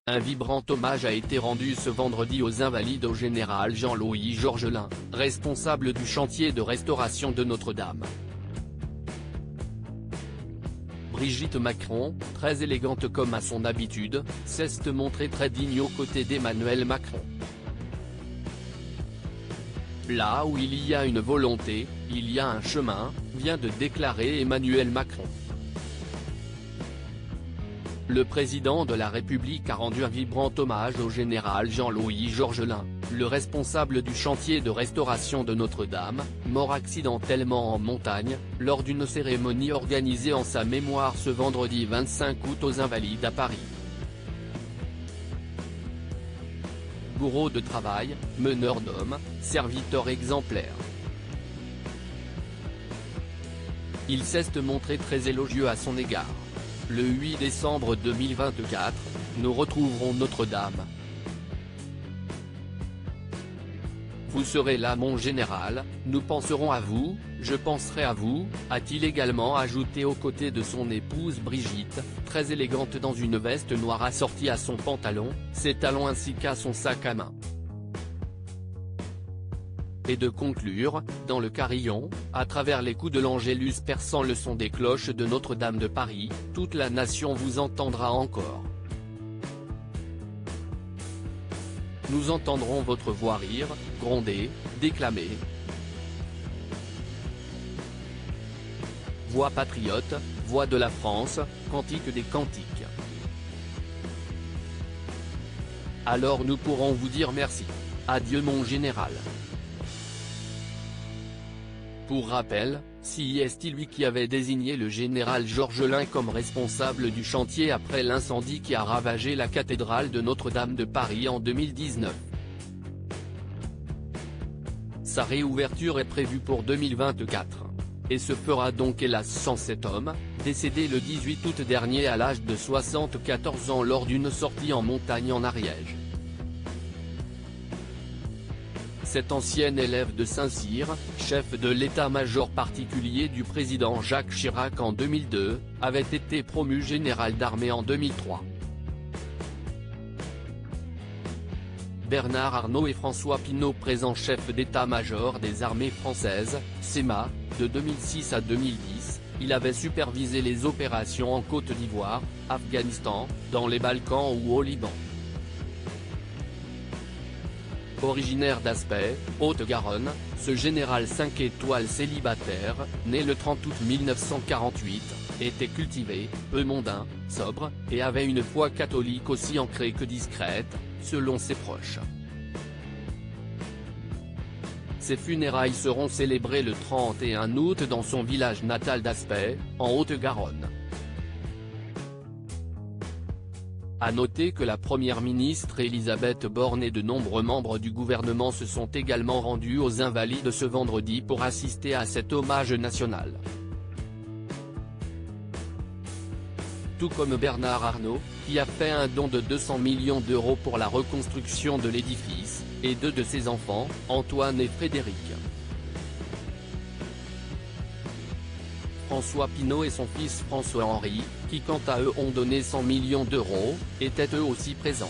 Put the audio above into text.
Un vibrant hommage a été rendu ce vendredi aux Invalides au général Jean-Louis Georgelin, responsable du chantier de restauration de Notre-Dame. Brigitte Macron, très élégante comme à son habitude, s'est montrée très digne aux côtés d'Emmanuel Macron. Là où il y a une volonté, il y a un chemin, vient de déclarer Emmanuel Macron. Le président de la République a rendu un vibrant hommage au général Jean-Louis Georgelin, le responsable du chantier de restauration de Notre-Dame, mort accidentellement en montagne, lors d'une cérémonie organisée en sa mémoire ce vendredi 25 août aux Invalides à Paris. Bourreau de travail, meneur d'hommes, serviteur exemplaire. Il s'est montré très élogieux à son égard. Le 8 décembre 2024, nous retrouverons Notre-Dame. Vous serez là mon général, nous penserons à vous, je penserai à vous, a-t-il également ajouté aux côtés de son épouse Brigitte, très élégante dans une veste noire assortie à son pantalon, ses talons ainsi qu'à son sac à main. Et de conclure, dans le carillon, à travers les coups de l'Angélus perçant le son des cloches de Notre-Dame de Paris, toute la nation vous entendra encore. Nous entendrons votre voix rire, gronder, déclamer. Voix patriote, voix de la France, cantique des cantiques. Alors nous pourrons vous dire merci. Adieu mon général. Pour rappel, c'est lui qui avait désigné le général Georgelin comme responsable du chantier après l'incendie qui a ravagé la cathédrale de Notre-Dame de Paris en 2019. Sa réouverture est prévue pour 2024. Et se fera donc hélas sans cet homme, décédé le 18 août dernier à l'âge de 74 ans lors d'une sortie en montagne en Ariège. Cet ancien élève de Saint-Cyr, chef de l'état-major particulier du président Jacques Chirac en 2002, avait été promu général d'armée en 2003. Bernard Arnault et François Pinault présents chef d'état-major des armées françaises, CEMA, de 2006 à 2010, il avait supervisé les opérations en Côte d'Ivoire, Afghanistan, dans les Balkans ou au Liban. Originaire d'Aspet, Haute-Garonne, ce général 5 étoiles célibataire, né le 30 août 1948, était cultivé, peu mondain, sobre, et avait une foi catholique aussi ancrée que discrète, selon ses proches. Ses funérailles seront célébrées le 31 août dans son village natal d'Aspet, en Haute-Garonne. À noter que la première ministre Elisabeth Borne et de nombreux membres du gouvernement se sont également rendus aux Invalides ce vendredi pour assister à cet hommage national. Tout comme Bernard Arnault, qui a fait un don de 200 millions d'euros pour la reconstruction de l'édifice, et deux de ses enfants, Antoine et Frédéric. François Pinault et son fils François-Henri, qui quant à eux ont donné 100 millions d'euros, étaient eux aussi présents.